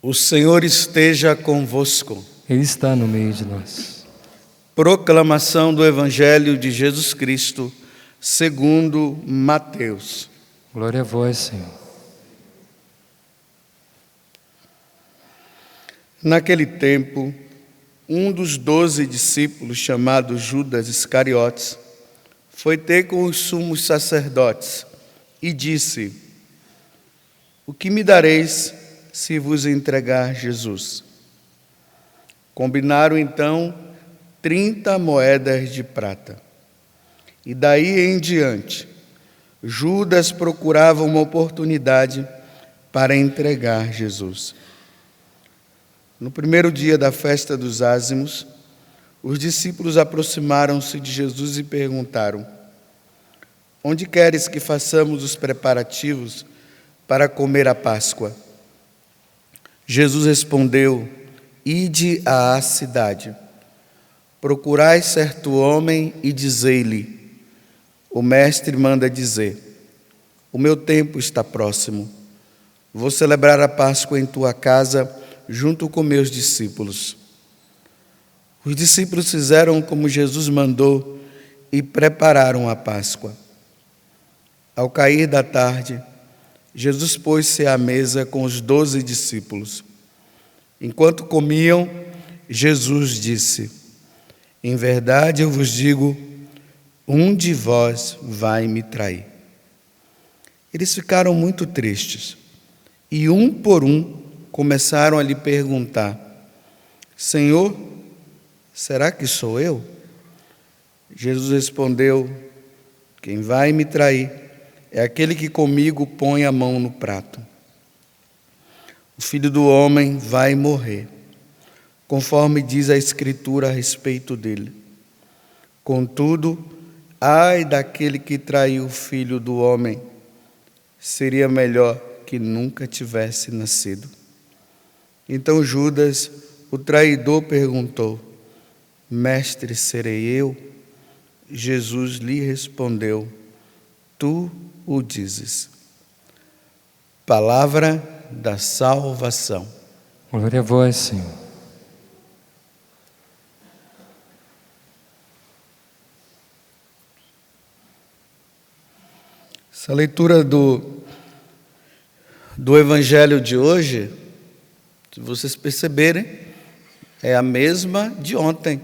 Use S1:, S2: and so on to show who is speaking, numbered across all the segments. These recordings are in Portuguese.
S1: O Senhor esteja convosco.
S2: Ele está no meio de nós.
S1: Proclamação do Evangelho de Jesus Cristo, segundo Mateus.
S2: Glória a vós, Senhor.
S1: Naquele tempo, um dos 12 discípulos, chamado Judas Iscariotes, foi ter com os sumos sacerdotes e disse: O que me dareis se vos entregar Jesus? Combinaram então 30 moedas de prata. E daí em diante, Judas procurava uma oportunidade para entregar Jesus. No primeiro dia da festa dos ázimos, os discípulos aproximaram-se de Jesus e perguntaram: Onde queres que façamos os preparativos para comer a Páscoa? Jesus respondeu: Ide à cidade, procurai certo homem e dizei-lhe: O mestre manda dizer: O meu tempo está próximo. Vou celebrar a Páscoa em tua casa, junto com meus discípulos. Os discípulos fizeram como Jesus mandou e prepararam a Páscoa. Ao cair da tarde, Jesus pôs-se à mesa com os 12 discípulos. Enquanto comiam, Jesus disse: Em verdade eu vos digo, um de vós vai me trair. Eles ficaram muito tristes e, um por um, começaram a lhe perguntar: Senhor, será que sou eu? Jesus respondeu: Quem vai me trair é aquele que comigo põe a mão no prato. O Filho do Homem vai morrer, conforme diz a Escritura a respeito dele. Contudo, ai daquele que traiu o Filho do Homem, seria melhor que nunca tivesse nascido. Então Judas, o traidor, perguntou: Mestre, serei eu? Jesus lhe respondeu: Tu o dizes. Palavra da salvação.
S2: Glória a vós, Senhor.
S1: Essa leitura do Evangelho de hoje, se vocês perceberem, é a mesma de ontem,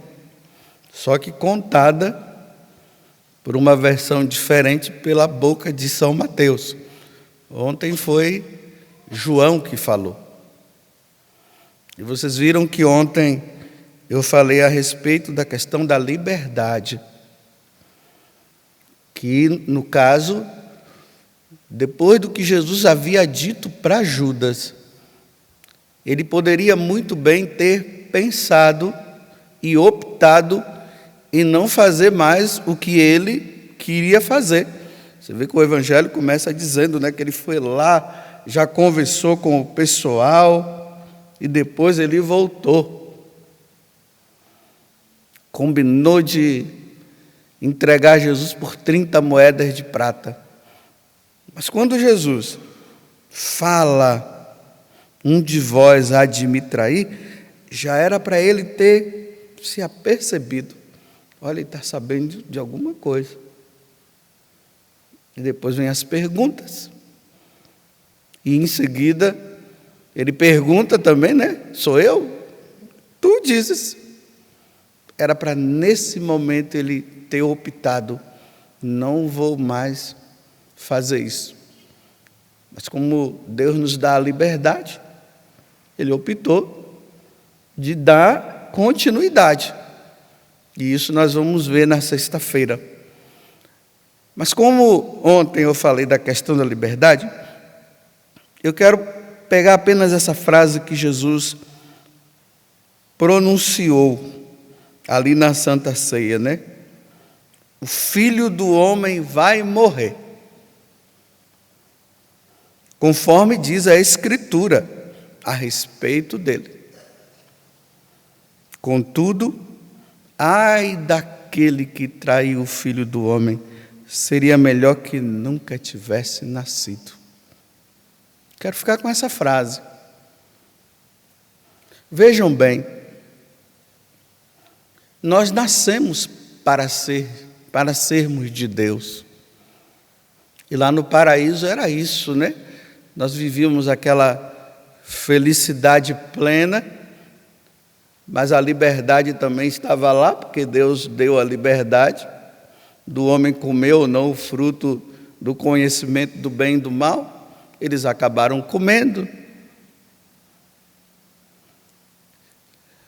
S1: só que contada por uma versão diferente pela boca de São Mateus. Ontem foi João que falou. E vocês viram que ontem eu falei a respeito da questão da liberdade, que, no caso, depois do que Jesus havia dito para Judas, ele poderia muito bem ter pensado e optado em não fazer mais o que ele queria fazer. Você vê que o Evangelho começa dizendo, que ele foi lá, já conversou com o pessoal e depois ele voltou. Combinou de entregar Jesus por 30 moedas de prata. Mas quando Jesus fala, um de vós há de me trair, já era para ele ter se apercebido. Olha, ele está sabendo de alguma coisa. E depois vem as perguntas. E em seguida, ele pergunta também, Sou eu? Tu dizes. Era para nesse momento ele ter optado: não vou mais fazer isso. Mas como Deus nos dá a liberdade, ele optou de dar continuidade. E isso nós vamos ver na sexta-feira. Mas como ontem eu falei da questão da liberdade, eu quero pegar apenas essa frase que Jesus pronunciou ali na Santa Ceia, O Filho do Homem vai morrer, conforme diz a Escritura a respeito dele. Contudo, ai daquele que traiu o Filho do Homem, seria melhor que nunca tivesse nascido. Quero ficar com essa frase. Vejam bem, nós nascemos para sermos de Deus. E lá no paraíso era isso, né? Nós vivíamos aquela felicidade plena, mas a liberdade também estava lá, porque Deus deu a liberdade do homem comer ou não o fruto do conhecimento do bem e do mal. Eles acabaram comendo.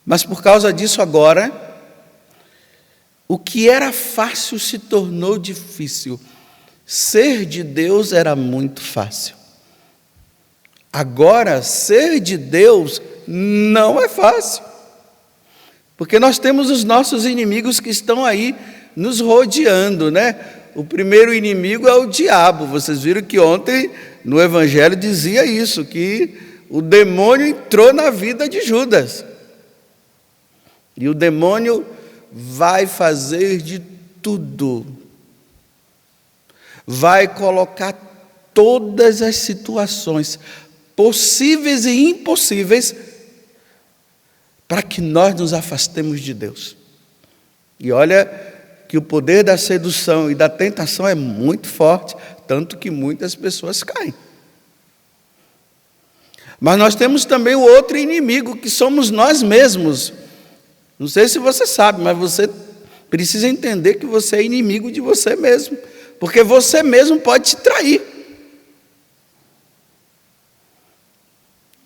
S1: Mas por causa disso agora, o que era fácil se tornou difícil. Ser de Deus era muito fácil. Agora, ser de Deus não é fácil. Porque nós temos os nossos inimigos que estão aí nos rodeando, né? O primeiro inimigo é o diabo. Vocês viram que ontem no Evangelho dizia isso, que o demônio entrou na vida de Judas. E o demônio vai fazer de tudo. Vai colocar todas as situações possíveis e impossíveis para que nós nos afastemos de Deus. E olha que o poder da sedução e da tentação é muito forte, tanto que muitas pessoas caem. Mas nós temos também o outro inimigo, que somos nós mesmos. Não sei se você sabe, mas você precisa entender que você é inimigo de você mesmo, porque você mesmo pode te trair.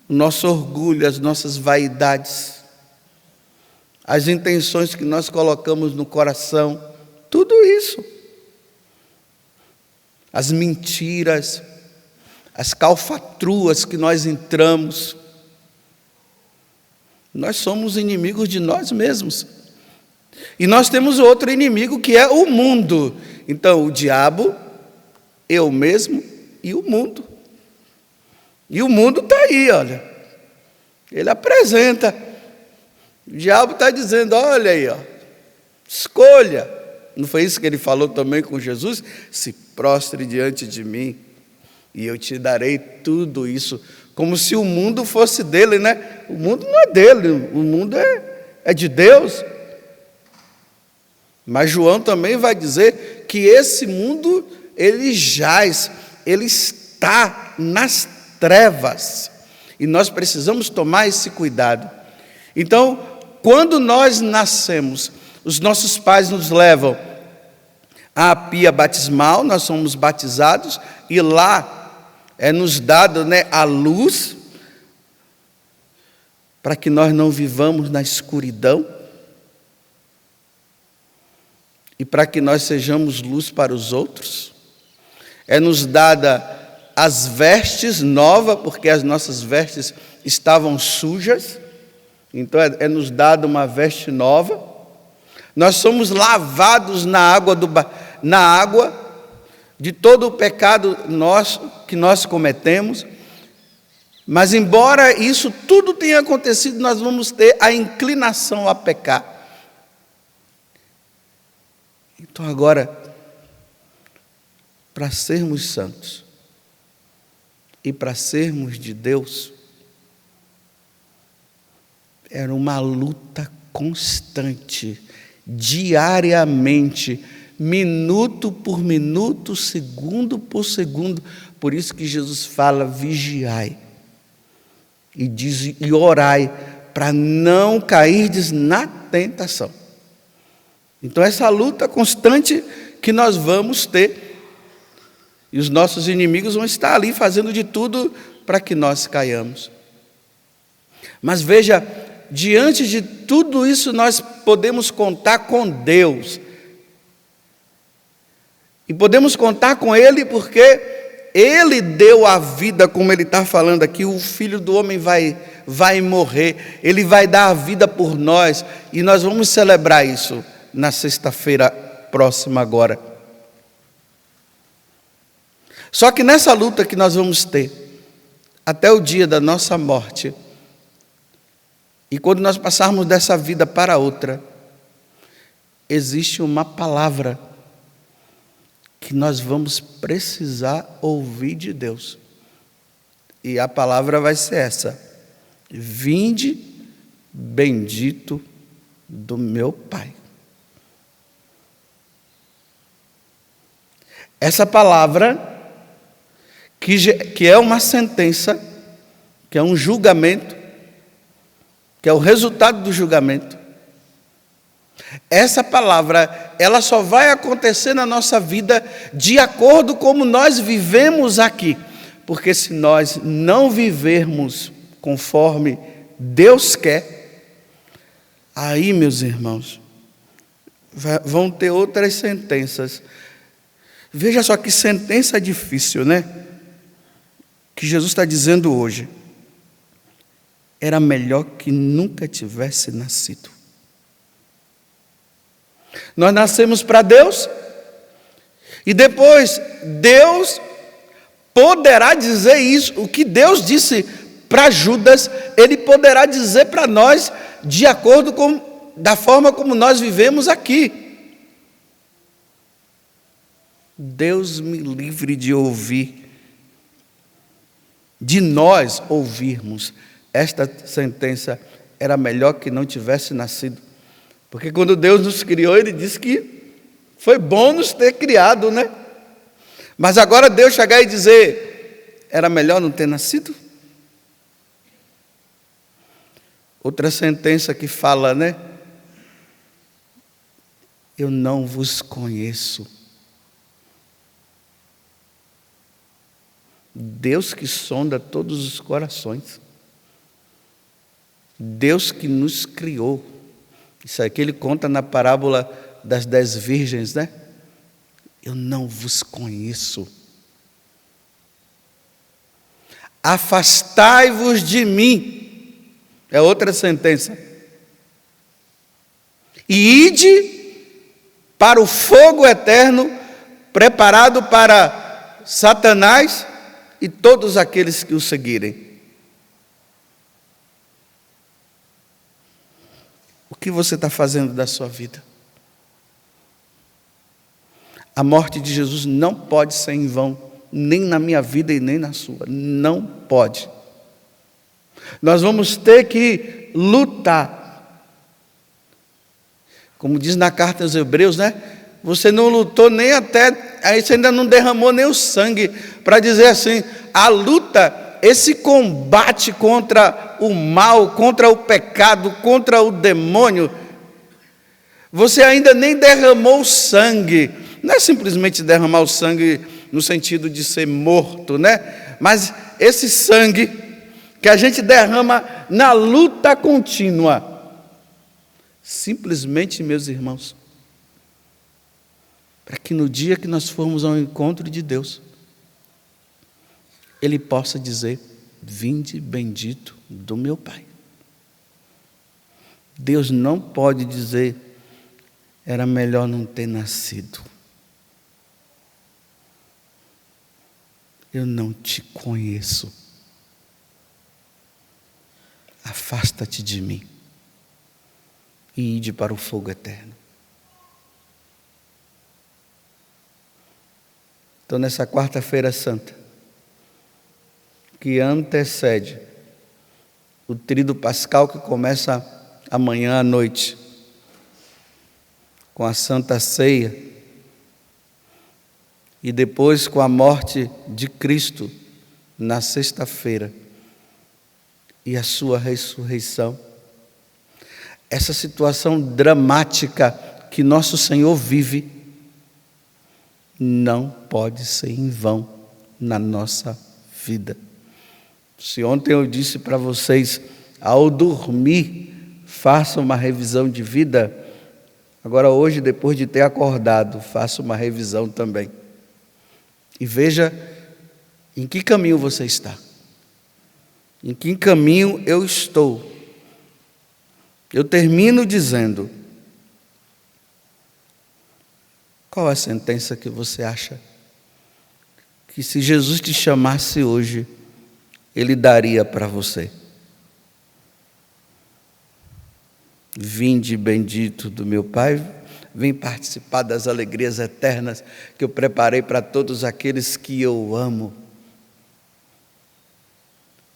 S1: O nosso orgulho, as nossas vaidades, as intenções que nós colocamos no coração, tudo isso. As mentiras, as calfatruas que nós entramos. Nós somos inimigos de nós mesmos. E nós temos outro inimigo que é o mundo. Então, o diabo, eu mesmo e o mundo. E o mundo está aí, olha. Ele apresenta. O diabo está dizendo, olha aí, ó, escolha. Não foi isso que ele falou também com Jesus? Se prostre diante de mim e eu te darei tudo isso. Como se o mundo fosse dele, né? O mundo não é dele, o mundo é de Deus. Mas João também vai dizer que esse mundo, ele jaz, ele está nas trevas. E nós precisamos tomar esse cuidado. Então, quando nós nascemos, os nossos pais nos levam à pia batismal, nós somos batizados, e lá é nos dado, né, a luz, para que nós não vivamos na escuridão, e para que nós sejamos luz para os outros. É nos dada as vestes novas, porque as nossas vestes estavam sujas, então é nos dada uma veste nova. Nós somos lavados na água de todo o pecado que nós cometemos. Mas embora isso tudo tenha acontecido, nós vamos ter a inclinação a pecar. Então agora, para sermos santos e para sermos de Deus, era uma luta constante, diariamente, minuto por minuto, segundo por segundo. Por isso que Jesus fala, vigiai, e diz, e orai, para não cairdes na tentação. Então essa luta constante que nós vamos ter, e os nossos inimigos vão estar ali fazendo de tudo para que nós caiamos. Mas veja, diante de tudo isso nós podemos contar com Deus. E podemos contar com Ele porque Ele deu a vida, como Ele está falando aqui, o Filho do Homem vai morrer, Ele vai dar a vida por nós, e nós vamos celebrar isso na sexta-feira próxima agora. Só que nessa luta que nós vamos ter, até o dia da nossa morte, e quando nós passarmos dessa vida para outra, existe uma palavra que nós vamos precisar ouvir de Deus. E a palavra vai ser essa: vinde bendito do meu Pai. Essa palavra, que é uma sentença, que é um julgamento, que é o resultado do julgamento, essa palavra, ela só vai acontecer na nossa vida de acordo com como nós vivemos aqui. Porque se nós não vivermos conforme Deus quer, aí, meus irmãos, vão ter outras sentenças. Veja só que sentença difícil, né? Que Jesus está dizendo hoje. Era melhor que nunca tivesse nascido. Nós nascemos para Deus, e depois Deus poderá dizer isso, o que Deus disse para Judas, Ele poderá dizer para nós, de acordo com, da forma como nós vivemos aqui. Deus me livre de ouvir, de nós ouvirmos esta sentença, era melhor que não tivesse nascido. Porque quando Deus nos criou, Ele disse que foi bom nos ter criado, né? Mas agora Deus chegar e dizer, era melhor não ter nascido? Outra sentença que fala, né? Eu não vos conheço. Deus que sonda todos os corações. Deus que nos criou. Isso aqui Ele conta na parábola das 10 virgens, né? Eu não vos conheço. Afastai-vos de mim. É outra sentença. E ide para o fogo eterno, preparado para Satanás e todos aqueles que o seguirem. O que você está fazendo da sua vida? A morte de Jesus não pode ser em vão, nem na minha vida e nem na sua. Não pode. Nós vamos ter que lutar. Como diz na carta aos Hebreus, né? Você não lutou nem até, aí você ainda não derramou nem o sangue, para dizer assim, a luta, esse combate contra o mal, contra o pecado, contra o demônio, você ainda nem derramou o sangue. Não é simplesmente derramar o sangue no sentido de ser morto, né? Mas esse sangue que a gente derrama na luta contínua, simplesmente, meus irmãos, para que no dia que nós formos ao encontro de Deus, Ele possa dizer, vinde bendito do meu Pai. Deus não pode dizer, era melhor não ter nascido. Eu não te conheço. Afasta-te de mim e ide para o fogo eterno. Então, nessa quarta-feira santa, que antecede o tríduo pascal que começa amanhã à noite, com a Santa Ceia, e depois com a morte de Cristo na sexta-feira e a sua ressurreição. Essa situação dramática que nosso Senhor vive não pode ser em vão na nossa vida. Se ontem eu disse para vocês, ao dormir, faça uma revisão de vida, agora hoje, depois de ter acordado, faça uma revisão também. E veja em que caminho você está. Em que caminho eu estou. Eu termino dizendo, qual é a sentença que você acha que se Jesus te chamasse hoje, Ele daria para você? Vinde bendito do meu Pai, vem participar das alegrias eternas que eu preparei para todos aqueles que eu amo.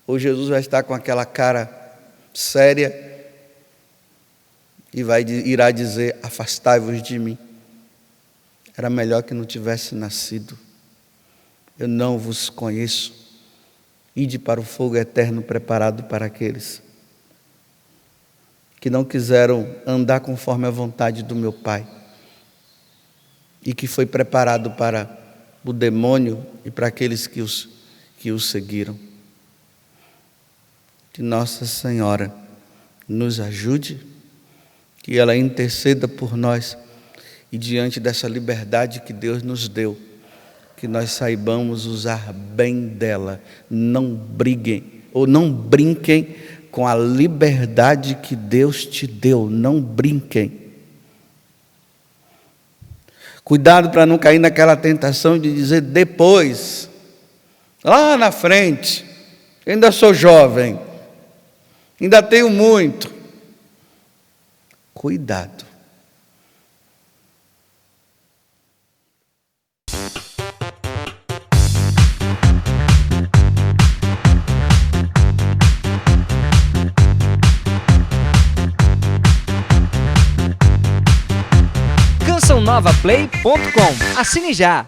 S1: Ou Jesus vai estar com aquela cara séria e irá dizer: afastai-vos de mim. Era melhor que não tivesse nascido. Eu não vos conheço. Ide para o fogo eterno preparado para aqueles que não quiseram andar conforme a vontade do meu Pai e que foi preparado para o demônio e para aqueles que os seguiram. Que Nossa Senhora nos ajude, que ela interceda por nós e diante dessa liberdade que Deus nos deu, que nós saibamos usar bem dela. Não briguem ou não brinquem com a liberdade que Deus te deu. Não brinquem. Cuidado para não cair naquela tentação de dizer depois, lá na frente, ainda sou jovem, ainda tenho muito. Cuidado.
S3: cançãonovaplay.com. Assine já!